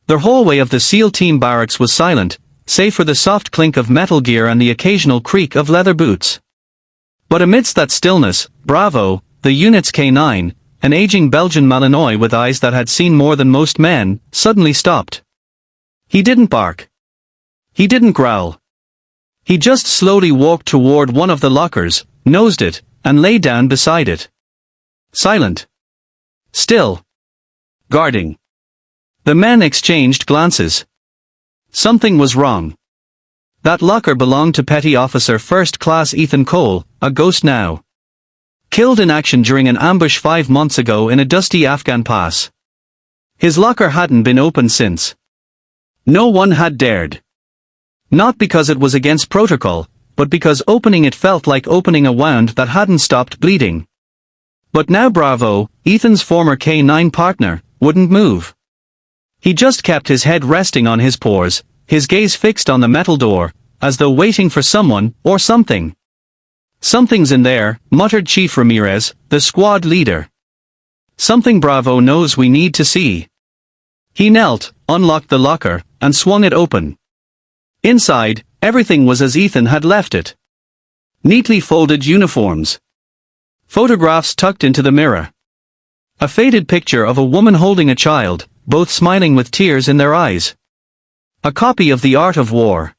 The hallway of the SEAL team barracks was silent, save for the soft clink of metal gear and the occasional creak of leather boots. But amidst that stillness, Bravo, the unit's K9, an aging Belgian Malinois with eyes that had seen more than most men, suddenly stopped. He didn't bark. He didn't growl. He just slowly walked toward one of the lockers, nosed it, and lay down beside it. Silent. Still. Guarding. The men exchanged glances. Something was wrong. That locker belonged to Petty Officer First Class Ethan Cole, a ghost now. Killed in action during an ambush 5 months ago in a dusty Afghan pass. His locker hadn't been opened since. No one had dared. Not because it was against protocol, but because opening it felt like opening a wound that hadn't stopped bleeding. But now Bravo, Ethan's former K9 partner, wouldn't move. He just kept his head resting on his paws, his gaze fixed on the metal door, as though waiting for someone, or something. "Something's in there," muttered Chief Ramirez, the squad leader. "Something Bravo knows we need to see." He knelt, unlocked the locker, and swung it open. Inside, everything was as Ethan had left it. Neatly folded uniforms. Photographs tucked into the mirror. A faded picture of a woman holding a child, both smiling with tears in their eyes. A copy of The Art of War.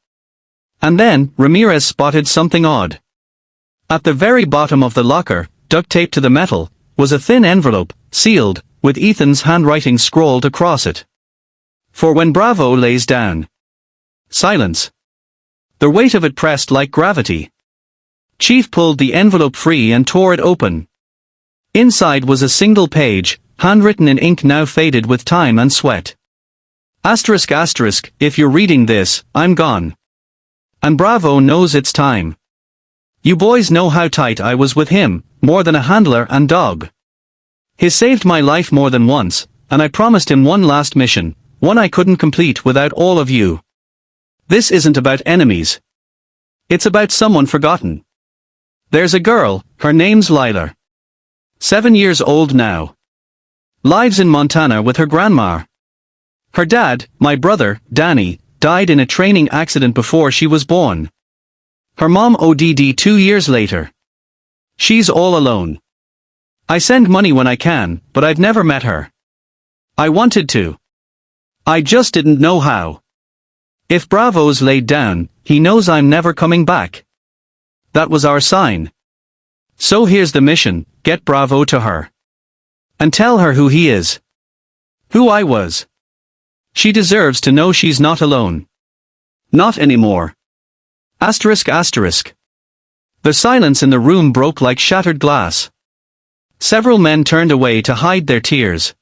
And then, Ramirez spotted something odd. At the very bottom of the locker, duct taped to the metal, was a thin envelope, sealed, with Ethan's handwriting scrawled across it. "For when Bravo lays down." Silence. The weight of it pressed like gravity. Chief pulled the envelope free and tore it open. Inside was a single page, handwritten in ink now faded with time and sweat. Asterisk asterisk, if you're reading this, I'm gone. And Bravo knows it's time. You boys know how tight I was with him, more than a handler and dog. He saved my life more than once, and I promised him one last mission, one I couldn't complete without all of you. This isn't about enemies. It's about someone forgotten. There's a girl, her name's Lila. 7 years old now. Lives in Montana with her grandma. Her dad, my brother, Danny, died in a training accident before she was born. Her mom OD'd 2 years later. She's all alone. I send money when I can, but I've never met her. I wanted to. I just didn't know how. If Bravo's laid down, he knows I'm never coming back. That was our sign. So here's the mission, get Bravo to her. And tell her who he is. Who I was. She deserves to know she's not alone. Not anymore. Asterisk asterisk. The silence in the room broke like shattered glass. Several men turned away to hide their tears.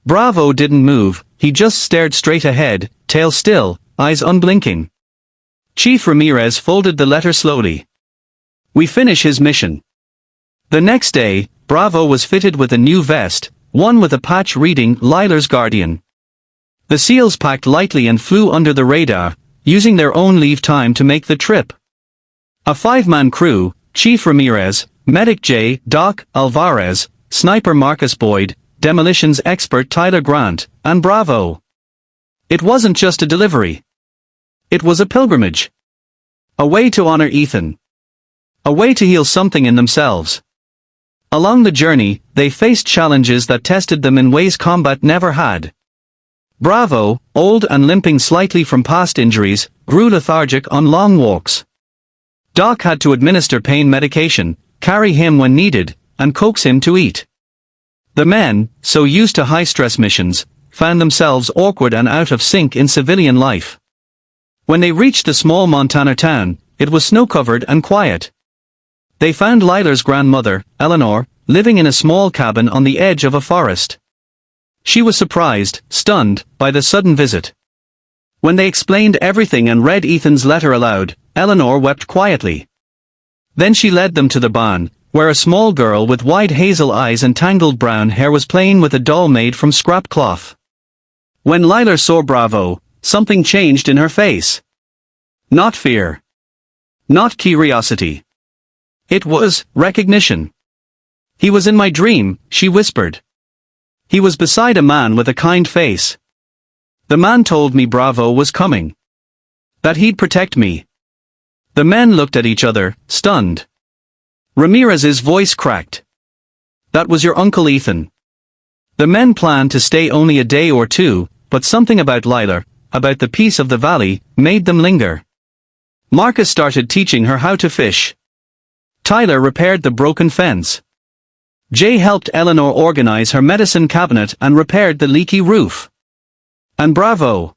Bravo didn't move, he just stared straight ahead, tail still, eyes unblinking. Chief Ramirez folded the letter slowly. We finish his mission. The next day, Bravo was fitted with a new vest, one with a patch reading Lila's Guardian. The SEALs packed lightly and flew under the radar, using their own leave time to make the trip. A 5-man crew, Chief Ramirez, Medic J. Doc Alvarez, Sniper Marcus Boyd, Demolitions expert Tyler Grant, and Bravo. It wasn't just a delivery. It was a pilgrimage. A way to honor Ethan. A way to heal something in themselves. Along the journey, they faced challenges that tested them in ways combat never had. Bravo, old and limping slightly from past injuries, grew lethargic on long walks. Doc had to administer pain medication, carry him when needed, and coax him to eat. The men, so used to high-stress missions, found themselves awkward and out of sync in civilian life. When they reached the small Montana town, it was snow-covered and quiet. They found Lila's grandmother, Eleanor, living in a small cabin on the edge of a forest. She was surprised, stunned, by the sudden visit. When they explained everything and read Ethan's letter aloud, Eleanor wept quietly. Then she led them to the barn, where a small girl with wide hazel eyes and tangled brown hair was playing with a doll made from scrap cloth. When Lila saw Bravo, something changed in her face. Not fear. Not curiosity. It was recognition. He was in my dream, she whispered. He was beside a man with a kind face. The man told me Bravo was coming. That he'd protect me. The men looked at each other, stunned. Ramirez's voice cracked. That was your Uncle Ethan. The men planned to stay only a day or two, but something about Lila, about the peace of the valley, made them linger. Marcus started teaching her how to fish. Tyler repaired the broken fence. Jay helped Eleanor organize her medicine cabinet and repaired the leaky roof. And Bravo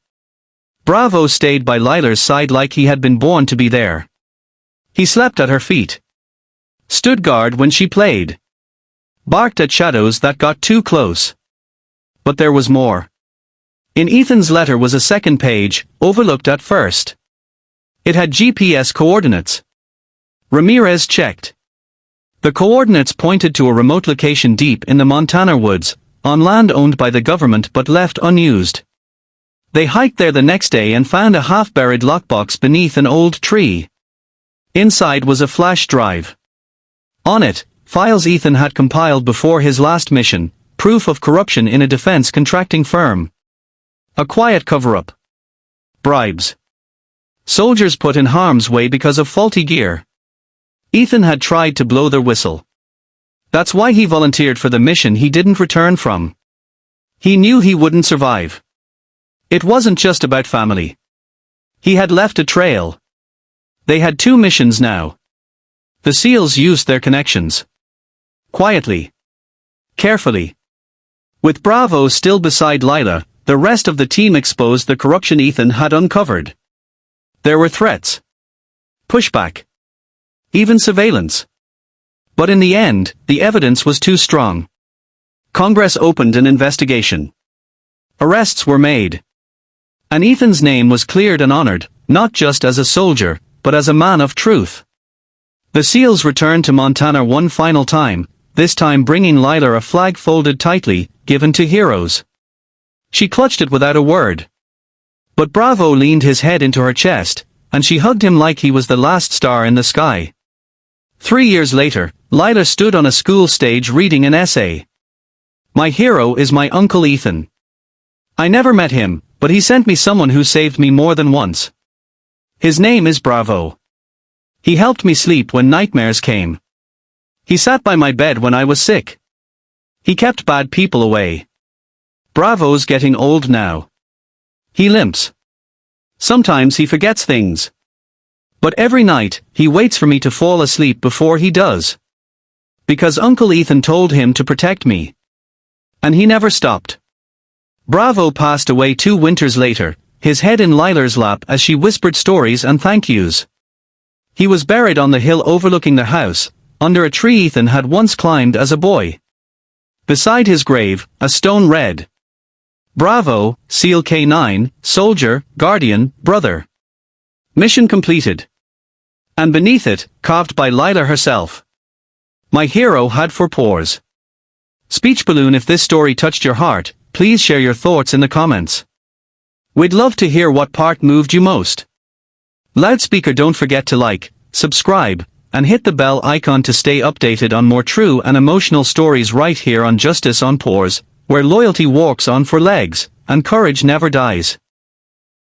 stayed by Lila's side like he had been born to be there. He slept at her feet. Stood guard when she played. Barked at shadows that got too close. But there was more. In Ethan's letter was a second page, overlooked at first. It had GPS coordinates. Ramirez checked. The coordinates pointed to a remote location deep in the Montana woods, on land owned by the government but left unused. They hiked there the next day and found a half-buried lockbox beneath an old tree. Inside was a flash drive. On it, files Ethan had compiled before his last mission, proof of corruption in a defense contracting firm. A quiet cover-up. Bribes. Soldiers put in harm's way because of faulty gear. Ethan had tried to blow their whistle. That's why he volunteered for the mission he didn't return from. He knew he wouldn't survive. It wasn't just about family. He had left a trail. They had 2 missions now. The SEALs used their connections. Quietly. Carefully. With Bravo still beside Lila, the rest of the team exposed the corruption Ethan had uncovered. There were threats. Pushback. Even surveillance. But in the end, the evidence was too strong. Congress opened an investigation. Arrests were made. And Ethan's name was cleared and honored, not just as a soldier, but as a man of truth. The SEALs returned to Montana one final time, this time bringing Lila a flag folded tightly, given to heroes. She clutched it without a word. But Bravo leaned his head into her chest, and she hugged him like he was the last star in the sky. 3 years later, Lila stood on a school stage reading an essay. My hero is my Uncle Ethan. I never met him, but he sent me someone who saved me more than once. His name is Bravo. He helped me sleep when nightmares came. He sat by my bed when I was sick. He kept bad people away. Bravo's getting old now. He limps. Sometimes he forgets things. But every night, he waits for me to fall asleep before he does. Because Uncle Ethan told him to protect me. And he never stopped. Bravo passed away 2 winters later, his head in Lila's lap as she whispered stories and thank yous. He was buried on the hill overlooking the house, under a tree Ethan had once climbed as a boy. Beside his grave, a stone read, Bravo, SEAL K9, Soldier, Guardian, Brother. Mission completed. And beneath it, carved by Lila herself. My hero had 4 paws. Speech balloon. If this story touched your heart, please share your thoughts in the comments. We'd love to hear what part moved you most. Loudspeaker. Don't forget to like, subscribe, and hit the bell icon to stay updated on more true and emotional stories right here on Justice on Paws, where loyalty walks on 4 legs, and courage never dies.